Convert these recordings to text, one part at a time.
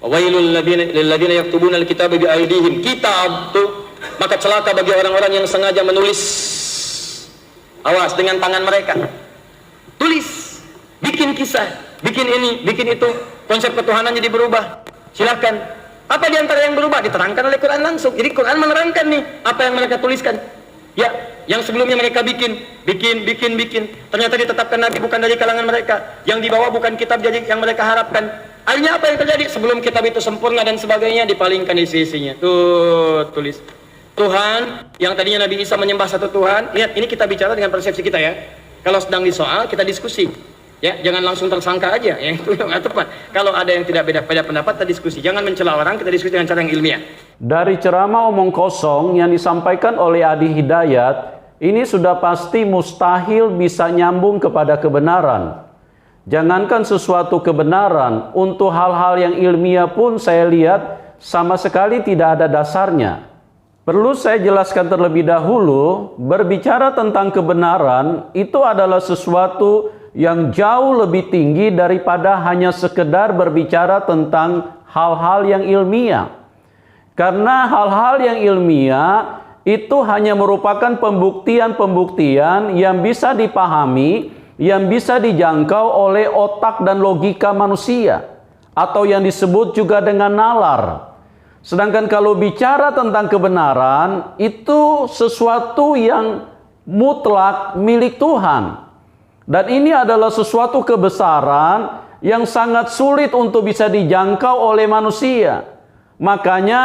Wailul lilladzina yaktubuna alkitaba biaydihim. Kitab tuh, maka celaka bagi orang-orang yang sengaja menulis. Awas, dengan tangan mereka. Tulis, bikin kisah, bikin ini, bikin itu. Konsep ketuhanan jadi berubah. Silakan. Apa di antara yang berubah? Diterangkan oleh Quran langsung. Jadi Quran menerangkan nih apa yang mereka tuliskan. Ya, yang sebelumnya mereka bikin. Ternyata ditetapkan Nabi bukan dari kalangan mereka. Yang dibawa bukan kitab jadi yang mereka harapkan. Akhirnya apa yang terjadi? Sebelum kitab itu sempurna dan sebagainya, dipalingkan isi-isinya. Tuh, tulis. Tuhan, yang tadinya Nabi Isa menyembah satu Tuhan. Lihat, ini kita bicara dengan persepsi kita ya. Kalau sedang disoal, kita diskusi. Ya, jangan langsung tersangka aja, ya itu nggak tepat. Kalau ada yang tidak beda pendapat, kita diskusi. Jangan mencela orang, kita diskusi dengan cara yang ilmiah. Dari ceramah omong kosong yang disampaikan oleh Adi Hidayat, ini sudah pasti mustahil bisa nyambung kepada kebenaran. Jangankan sesuatu kebenaran, untuk hal-hal yang ilmiah pun saya lihat sama sekali tidak ada dasarnya. Perlu saya jelaskan terlebih dahulu, berbicara tentang kebenaran itu adalah sesuatu yang jauh lebih tinggi daripada hanya sekedar berbicara tentang hal-hal yang ilmiah. Karena hal-hal yang ilmiah itu hanya merupakan pembuktian-pembuktian yang bisa dipahami, yang bisa dijangkau oleh otak dan logika manusia, atau yang disebut juga dengan nalar. Sedangkan kalau bicara tentang kebenaran, itu sesuatu yang mutlak milik Tuhan. Dan ini adalah sesuatu kebesaran yang sangat sulit untuk bisa dijangkau oleh manusia. Makanya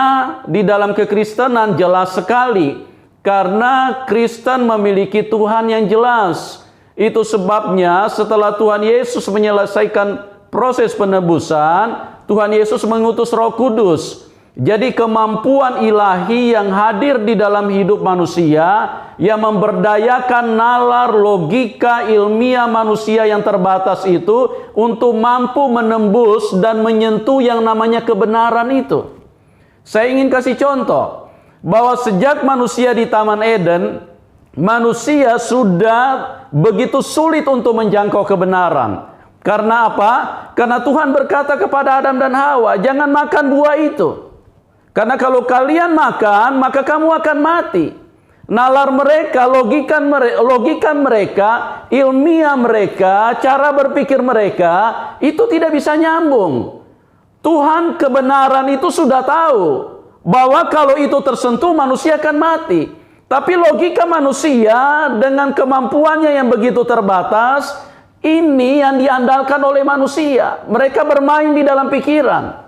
di dalam kekristenan jelas sekali, karena Kristen memiliki Tuhan yang jelas. Itu sebabnya setelah Tuhan Yesus menyelesaikan proses penebusan, Tuhan Yesus mengutus Roh Kudus. Jadi kemampuan ilahi yang hadir di dalam hidup manusia yang memberdayakan nalar logika ilmiah manusia yang terbatas itu untuk mampu menembus dan menyentuh yang namanya kebenaran itu. Saya ingin kasih contoh bahwa sejak manusia di Taman Eden, manusia sudah begitu sulit untuk menjangkau kebenaran. Karena apa? Karena Tuhan berkata kepada Adam dan Hawa, jangan makan buah itu. Karena kalau kalian makan, maka kamu akan mati. Nalar mereka, logika mereka, ilmiah mereka, cara berpikir mereka, itu tidak bisa nyambung. Tuhan kebenaran itu sudah tahu bahwa kalau itu tersentuh, manusia akan mati. Tapi logika manusia dengan kemampuannya yang begitu terbatas, ini yang diandalkan oleh manusia. Mereka bermain di dalam pikiran.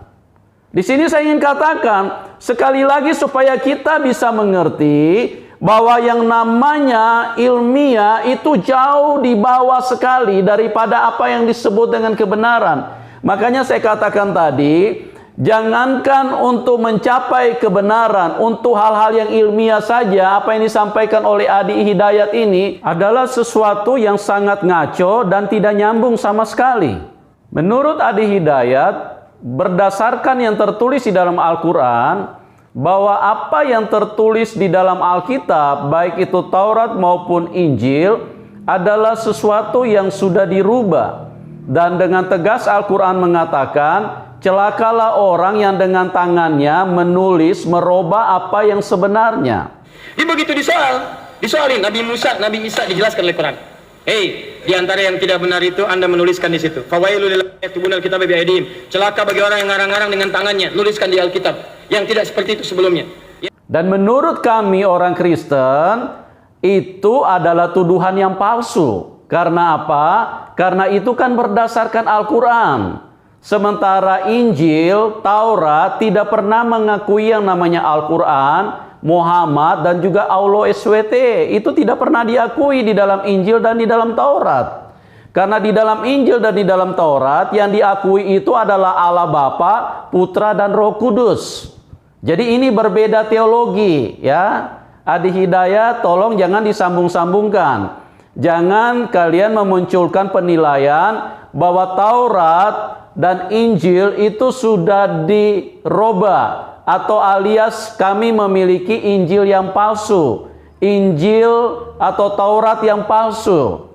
Di sini saya ingin katakan sekali lagi supaya kita bisa mengerti bahwa yang namanya ilmiah itu jauh di bawah sekali daripada apa yang disebut dengan kebenaran. Makanya saya katakan tadi, jangankan untuk mencapai kebenaran, untuk hal-hal yang ilmiah saja, apa yang disampaikan oleh Adi Hidayat ini adalah sesuatu yang sangat ngaco dan tidak nyambung sama sekali. Menurut Adi Hidayat, berdasarkan yang tertulis di dalam Al-Quran, bahwa apa yang tertulis di dalam Alkitab, baik itu Taurat maupun Injil, adalah sesuatu yang sudah dirubah. Dan dengan tegas Al-Quran mengatakan, celakalah orang yang dengan tangannya menulis, merubah apa yang sebenarnya. Ini begitu disoalin Nabi Musa, Nabi Isa dijelaskan oleh Quran. Di antara yang tidak benar itu Anda menuliskan di situ. Fawailul lilladzina yaktubuna alkitaba biaydihim. Celaka bagi orang yang ngarang-ngarang dengan tangannya, nuliskan di Alkitab. Yang tidak seperti itu sebelumnya. Dan menurut kami orang Kristen, itu adalah tuduhan yang palsu. Karena apa? Karena itu kan berdasarkan Al-Quran. Sementara Injil, Taurat tidak pernah mengakui yang namanya Al-Quran, Muhammad dan juga Allah SWT. Itu tidak pernah diakui di dalam Injil dan di dalam Taurat. Karena di dalam Injil dan di dalam Taurat yang diakui itu adalah Allah Bapa, Putra dan Roh Kudus. Jadi ini berbeda teologi ya. Adi Hidayat, tolong jangan disambung-sambungkan. Jangan kalian memunculkan penilaian bahwa Taurat dan Injil itu sudah dirubah, atau alias kami memiliki Injil yang palsu, Injil atau Taurat yang palsu.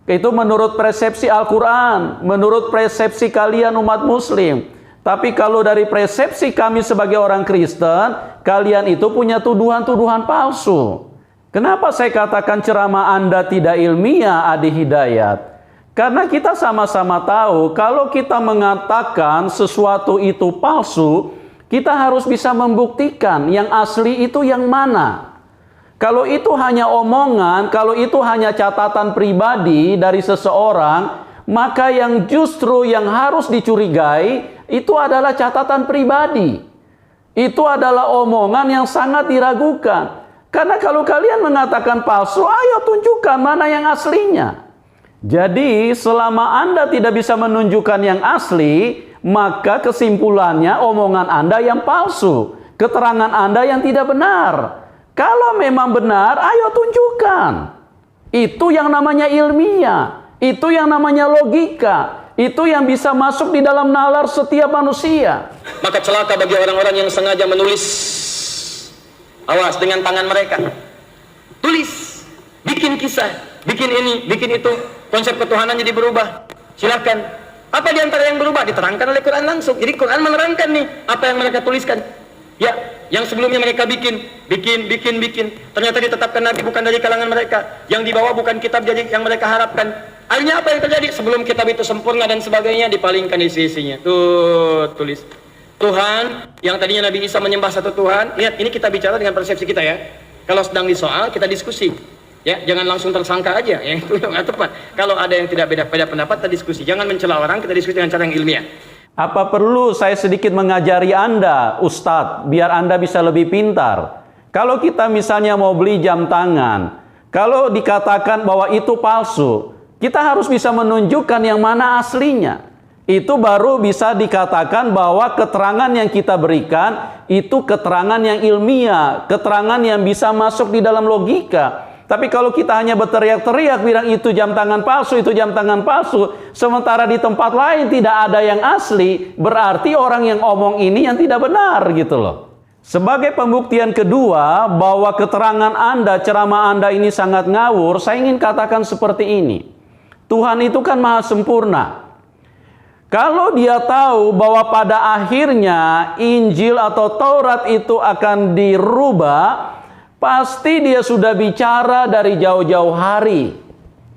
Itu menurut persepsi Al-Quran, menurut persepsi kalian umat muslim. Tapi kalau dari persepsi kami sebagai orang Kristen, kalian itu punya tuduhan-tuduhan palsu. Kenapa saya katakan ceramah Anda tidak ilmiah, Adi Hidayat? Karena kita sama-sama tahu kalau kita mengatakan sesuatu itu palsu, kita harus bisa membuktikan yang asli itu yang mana. Kalau itu hanya omongan, kalau itu hanya catatan pribadi dari seseorang, maka yang justru yang harus dicurigai itu adalah catatan pribadi. Itu adalah omongan yang sangat diragukan. Karena kalau kalian mengatakan palsu, ayo tunjukkan mana yang aslinya. Jadi selama Anda tidak bisa menunjukkan yang asli, maka kesimpulannya omongan Anda yang palsu, keterangan Anda yang tidak benar. Kalau memang benar, ayo tunjukkan. Itu yang namanya ilmiah, itu yang namanya logika, itu yang bisa masuk di dalam nalar setiap manusia. Maka celaka bagi orang-orang yang sengaja menulis. Awas dengan tangan mereka. Tulis, bikin kisah, bikin ini, bikin itu. Konsep ketuhanan jadi berubah. Silakan. Apa di antara yang berubah? Diterangkan oleh Quran langsung. Jadi Quran menerangkan nih apa yang mereka tuliskan. Ya, yang sebelumnya mereka bikin. Ternyata ditetapkan Nabi bukan dari kalangan mereka. Yang dibawa bukan kitab jadi yang mereka harapkan. Akhirnya apa yang terjadi? Sebelum kitab itu sempurna dan sebagainya, dipalingkan isi-isinya. Tuh, tulis. Tuhan, yang tadinya Nabi Isa menyembah satu Tuhan. Lihat, ini kita bicara dengan persepsi kita ya. Kalau sedang disoal, kita diskusi. Ya, jangan langsung tersangka aja. Ya, itu nggak tepat. Kalau ada yang tidak beda pendapat, kita diskusi. Jangan mencela orang, kita diskusi dengan cara yang ilmiah. Apa perlu saya sedikit mengajari Anda, Ustadz, biar Anda bisa lebih pintar? Kalau kita misalnya mau beli jam tangan, kalau dikatakan bahwa itu palsu, kita harus bisa menunjukkan yang mana aslinya. Itu baru bisa dikatakan bahwa keterangan yang kita berikan itu keterangan yang ilmiah, keterangan yang bisa masuk di dalam logika. Tapi kalau kita hanya berteriak-teriak bilang itu jam tangan palsu, itu jam tangan palsu, sementara di tempat lain tidak ada yang asli, berarti orang yang omong ini yang tidak benar gitu loh. Sebagai pembuktian kedua bahwa keterangan Anda, ceramah Anda ini sangat ngawur, saya ingin katakan seperti ini. Tuhan itu kan maha sempurna. Kalau dia tahu bahwa pada akhirnya Injil atau Taurat itu akan dirubah, pasti dia sudah bicara dari jauh-jauh hari.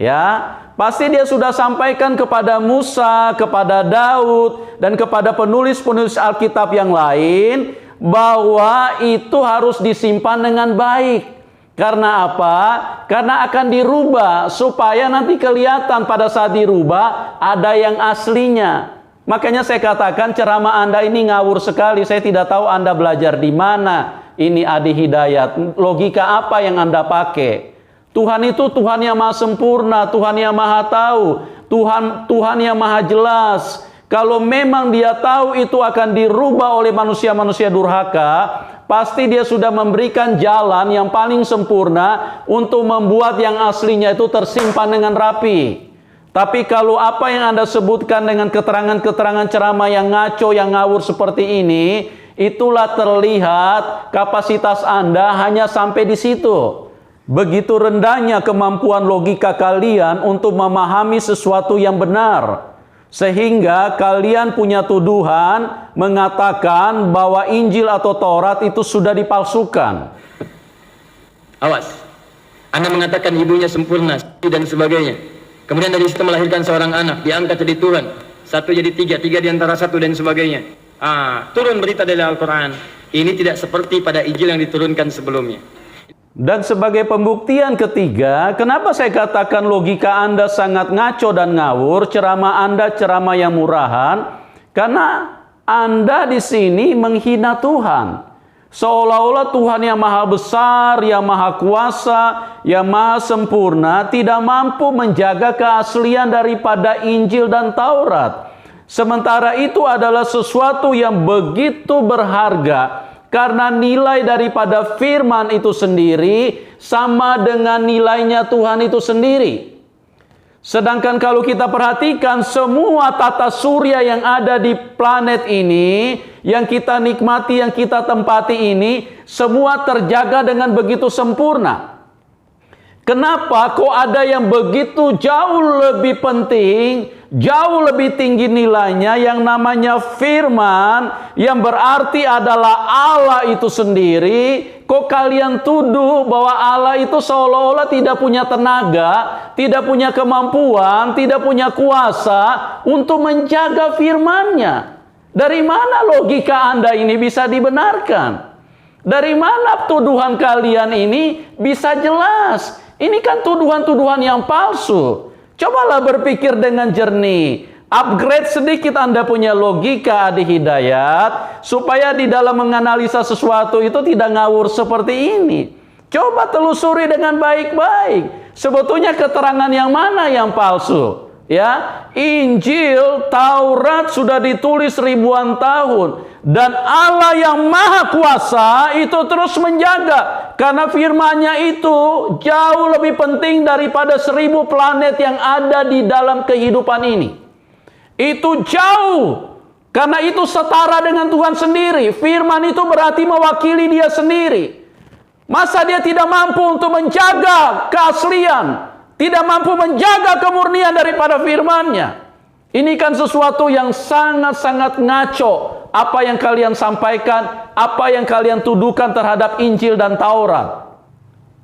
Ya, pasti dia sudah sampaikan kepada Musa, kepada Daud, dan kepada penulis-penulis Alkitab yang lain bahwa itu harus disimpan dengan baik. Karena apa? Karena akan dirubah supaya nanti kelihatan pada saat dirubah ada yang aslinya. Makanya saya katakan ceramah Anda ini ngawur sekali. Saya tidak tahu Anda belajar di mana. Ini Adi Hidayat. Logika apa yang Anda pakai? Tuhan itu Tuhan yang maha sempurna, Tuhan yang maha tahu, Tuhan yang maha jelas. Kalau memang dia tahu itu akan dirubah oleh manusia-manusia durhaka, pasti dia sudah memberikan jalan yang paling sempurna untuk membuat yang aslinya itu tersimpan dengan rapi. Tapi kalau apa yang Anda sebutkan dengan keterangan-keterangan ceramah yang ngaco, yang ngawur seperti ini, itulah terlihat kapasitas Anda hanya sampai di situ. Begitu rendahnya kemampuan logika kalian untuk memahami sesuatu yang benar. Sehingga kalian punya tuduhan mengatakan bahwa Injil atau Taurat itu sudah dipalsukan. Awas, Anda mengatakan ibunya sempurna dan sebagainya. Kemudian dari situ melahirkan seorang anak, diangkat jadi Tuhan. Satu jadi tiga, tiga di antara satu dan sebagainya. Turun berita dari Al-Quran. Ini tidak seperti pada Injil yang diturunkan sebelumnya. Dan sebagai pembuktian ketiga, kenapa saya katakan logika Anda sangat ngaco dan ngawur, ceramah Anda ceramah yang murahan? Karena Anda di sini menghina Tuhan. Seolah-olah Tuhan yang maha besar, yang maha kuasa, yang maha sempurna, tidak mampu menjaga keaslian daripada Injil dan Taurat. Sementara itu adalah sesuatu yang begitu berharga. Karena nilai daripada firman itu sendiri sama dengan nilainya Tuhan itu sendiri. Sedangkan kalau kita perhatikan semua tata surya yang ada di planet ini, yang kita nikmati, yang kita tempati ini, semua terjaga dengan begitu sempurna. Kenapa kok ada yang begitu jauh lebih penting, jauh lebih tinggi nilainya yang namanya firman, yang berarti adalah Allah itu sendiri. Kok kalian tuduh bahwa Allah itu seolah-olah tidak punya tenaga, tidak punya kemampuan, tidak punya kuasa untuk menjaga firman-Nya? Dari mana logika Anda ini bisa dibenarkan? Dari mana tuduhan kalian ini bisa jelas? Ini kan tuduhan-tuduhan yang palsu. Cobalah berpikir dengan jernih. Upgrade sedikit Anda punya logika, Adi Hidayat, supaya di dalam menganalisa sesuatu itu tidak ngawur seperti ini. Coba telusuri dengan baik-baik. Sebetulnya keterangan yang mana yang palsu? Ya, Injil, Taurat sudah ditulis ribuan tahun. Dan Allah yang Maha Kuasa itu terus menjaga. Karena firman-Nya itu jauh lebih penting daripada 1000 planet yang ada di dalam kehidupan ini. Itu jauh. Karena itu setara dengan Tuhan sendiri. Firman itu berarti mewakili Dia sendiri. Masa Dia tidak mampu untuk menjaga keaslian, tidak mampu menjaga kemurnian daripada firman-Nya? Ini kan sesuatu yang sangat-sangat ngaco. Apa yang kalian sampaikan, apa yang kalian tuduhkan terhadap Injil dan Taurat.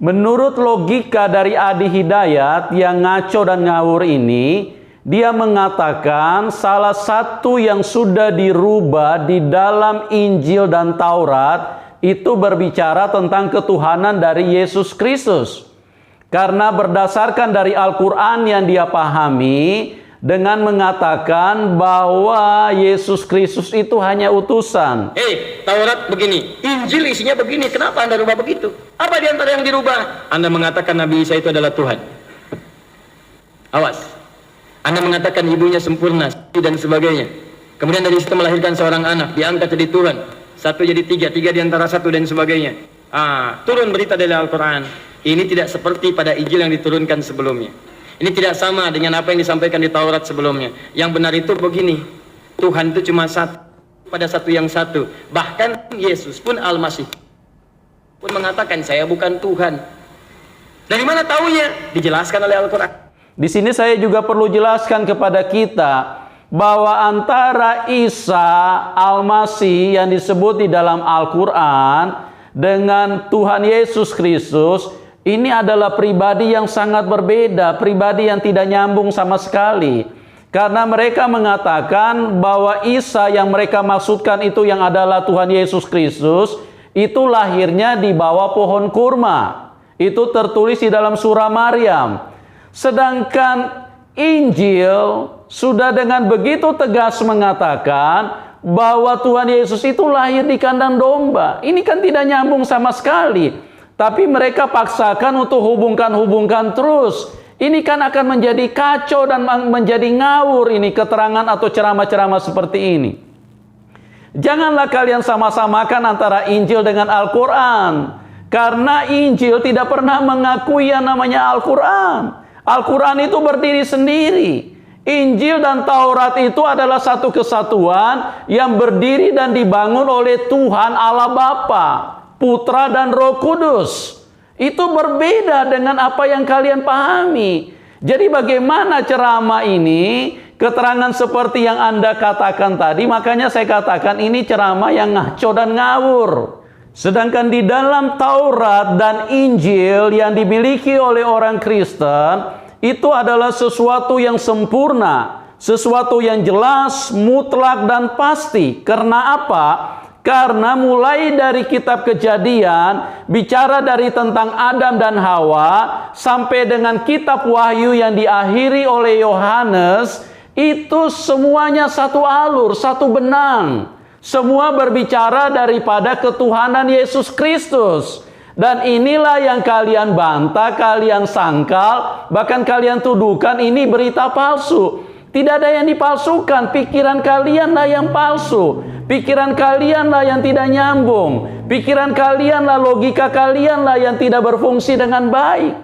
Menurut logika dari Adi Hidayat yang ngaco dan ngawur ini, dia mengatakan salah satu yang sudah dirubah di dalam Injil dan Taurat itu berbicara tentang ketuhanan dari Yesus Kristus. Karena berdasarkan dari Al-Quran yang dia pahami, dengan mengatakan bahwa Yesus Kristus itu hanya utusan. Taurat begini, Injil isinya begini, kenapa Anda rubah begitu? Apa di antara yang dirubah? Anda mengatakan Nabi Isa itu adalah Tuhan. Awas. Anda mengatakan ibunya sempurna dan sebagainya. Kemudian dari situ melahirkan seorang anak, diangkat jadi Tuhan. 1 jadi 3, 3 di antara 1 dan sebagainya. Turun berita dari Al-Quran. Ini tidak seperti pada Injil yang diturunkan sebelumnya. Ini tidak sama dengan apa yang disampaikan di Taurat sebelumnya. Yang benar itu begini, Tuhan itu cuma satu, pada satu yang satu. Bahkan Yesus pun Al-Masih pun mengatakan, saya bukan Tuhan. Dari mana taunya? Dijelaskan oleh Al-Quran. Di sini saya juga perlu jelaskan kepada kita bahwa antara Isa Al-Masih yang disebut di dalam Al-Quran dengan Tuhan Yesus Kristus, ini adalah pribadi yang sangat berbeda, pribadi yang tidak nyambung sama sekali. Karena mereka mengatakan bahwa Isa yang mereka maksudkan itu yang adalah Tuhan Yesus Kristus, itu lahirnya di bawah pohon kurma. Itu tertulis di dalam surah Maryam. Sedangkan Injil sudah dengan begitu tegas mengatakan bahwa Tuhan Yesus itu lahir di kandang domba. Ini kan tidak nyambung sama sekali. Tapi mereka paksakan untuk hubungkan terus. Ini kan akan menjadi kacau dan menjadi ngawur ini keterangan atau ceramah-ceramah seperti ini. Janganlah kalian sama-samakan antara Injil dengan Al-Quran. Karena Injil tidak pernah mengakui yang namanya Al-Quran. Al-Quran itu berdiri sendiri. Injil dan Taurat itu adalah satu kesatuan yang berdiri dan dibangun oleh Tuhan Allah Bapa, Putra dan Roh Kudus. Itu berbeda dengan apa yang kalian pahami. Jadi bagaimana ceramah ini, keterangan seperti yang Anda katakan tadi, makanya saya katakan ini ceramah yang ngaco dan ngawur. Sedangkan di dalam Taurat dan Injil yang dimiliki oleh orang Kristen, itu adalah sesuatu yang sempurna, sesuatu yang jelas, mutlak dan pasti. Karena apa? Karena mulai dari kitab Kejadian, bicara dari tentang Adam dan Hawa, sampai dengan kitab Wahyu yang diakhiri oleh Yohanes, itu semuanya satu alur, satu benang. Semua berbicara daripada ketuhanan Yesus Kristus. Dan inilah yang kalian bantah, kalian sangkal, bahkan kalian tuduhkan ini berita palsu. Tidak ada yang dipalsukan, pikiran kalianlah yang palsu. Pikiran kalianlah yang tidak nyambung. Pikiran kalianlah, logika kalianlah yang tidak berfungsi dengan baik.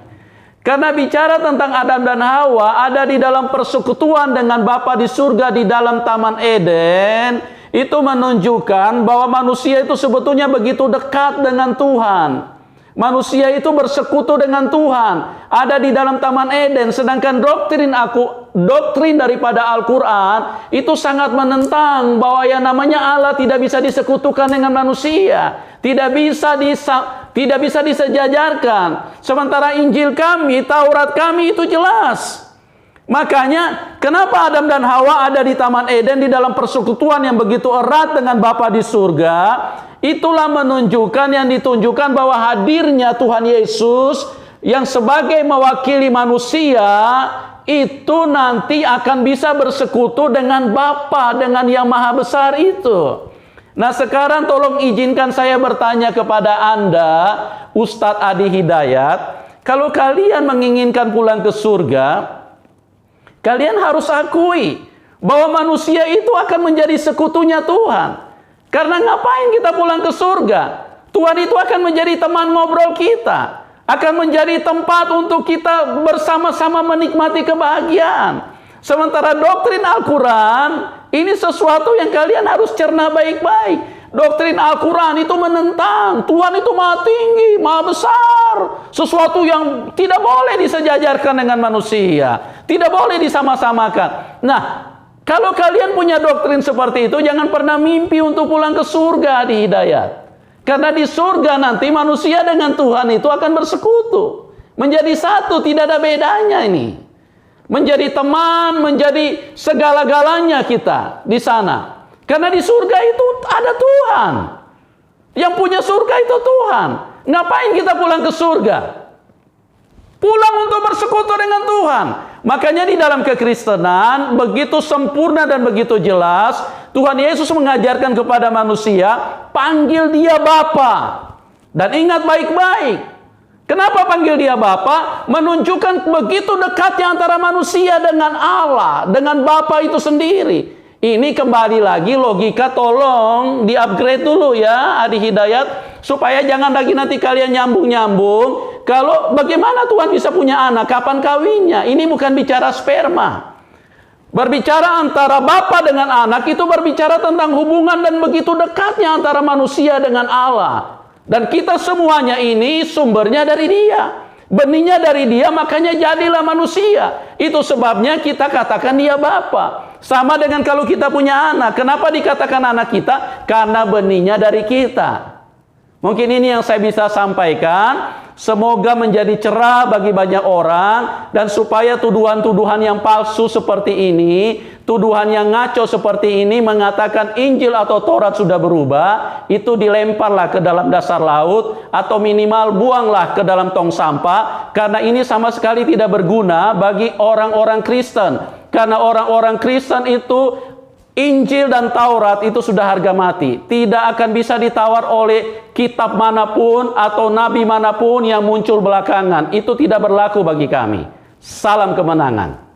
Karena bicara tentang Adam dan Hawa ada di dalam persekutuan dengan Bapa di surga di dalam Taman Eden, itu menunjukkan bahwa manusia itu sebetulnya begitu dekat dengan Tuhan. Manusia itu bersekutu dengan Tuhan, ada di dalam Taman Eden, sedangkan doktrin daripada Al-Quran itu sangat menentang bahwa yang namanya Allah tidak bisa disekutukan dengan manusia, tidak bisa disejajarkan. Sementara Injil kami, Taurat kami itu jelas. Makanya kenapa Adam dan Hawa ada di Taman Eden di dalam persekutuan yang begitu erat dengan Bapa di surga? Itulah menunjukkan yang ditunjukkan bahwa hadirnya Tuhan Yesus yang sebagai mewakili manusia itu nanti akan bisa bersekutu dengan Bapa, dengan yang maha besar itu. Nah, sekarang tolong izinkan saya bertanya kepada Anda, Ustadz Adi Hidayat, kalau kalian menginginkan pulang ke surga, kalian harus akui bahwa manusia itu akan menjadi sekutunya Tuhan. Karena ngapain kita pulang ke surga? Tuhan itu akan menjadi teman ngobrol kita, akan menjadi tempat untuk kita bersama-sama menikmati kebahagiaan. Sementara doktrin Al-Quran ini sesuatu yang kalian harus cerna baik-baik. Doktrin Al-Quran itu menentang Tuhan itu maha tinggi, maha besar, sesuatu yang tidak boleh disejajarkan dengan manusia, tidak boleh disama-samakan. Nah, kalau kalian punya doktrin seperti itu, jangan pernah mimpi untuk pulang ke surga di Hidayat. Karena di surga nanti manusia dengan Tuhan itu akan bersekutu, menjadi satu, tidak ada bedanya ini. Menjadi teman, menjadi segala-galanya kita di sana. Karena di surga itu ada Tuhan. Yang punya surga itu Tuhan. Ngapain kita pulang ke surga? Pulang untuk bersekutu dengan Tuhan. Makanya di dalam kekristenan begitu sempurna dan begitu jelas Tuhan Yesus mengajarkan kepada manusia, panggil dia Bapa. Dan ingat baik-baik, kenapa panggil dia Bapa? Menunjukkan begitu dekatnya antara manusia dengan Allah, dengan Bapa itu sendiri. Ini kembali lagi logika, tolong di-upgrade dulu ya Adi Hidayat, supaya jangan lagi nanti kalian nyambung-nyambung. Kalau bagaimana Tuhan bisa punya anak, kapan kawinnya? Ini bukan bicara sperma. Berbicara antara Bapa dengan anak itu berbicara tentang hubungan dan begitu dekatnya antara manusia dengan Allah. Dan kita semuanya ini sumbernya dari Dia. Benihnya dari Dia, makanya jadilah manusia. Itu sebabnya kita katakan Dia Bapa. Sama dengan kalau kita punya anak. Kenapa dikatakan anak kita? Karena benihnya dari kita. Mungkin ini yang saya bisa sampaikan. Semoga menjadi cerah bagi banyak orang. Dan supaya tuduhan-tuduhan yang palsu seperti ini, tuduhan yang ngaco seperti ini, mengatakan Injil atau Taurat sudah berubah, itu dilemparlah ke dalam dasar laut, atau minimal buanglah ke dalam tong sampah. Karena ini sama sekali tidak berguna bagi orang-orang Kristen. Karena orang-orang Kristen itu Injil dan Taurat itu sudah harga mati. Tidak akan bisa ditawar oleh kitab manapun atau nabi manapun yang muncul belakangan. Itu tidak berlaku bagi kami. Salam kemenangan.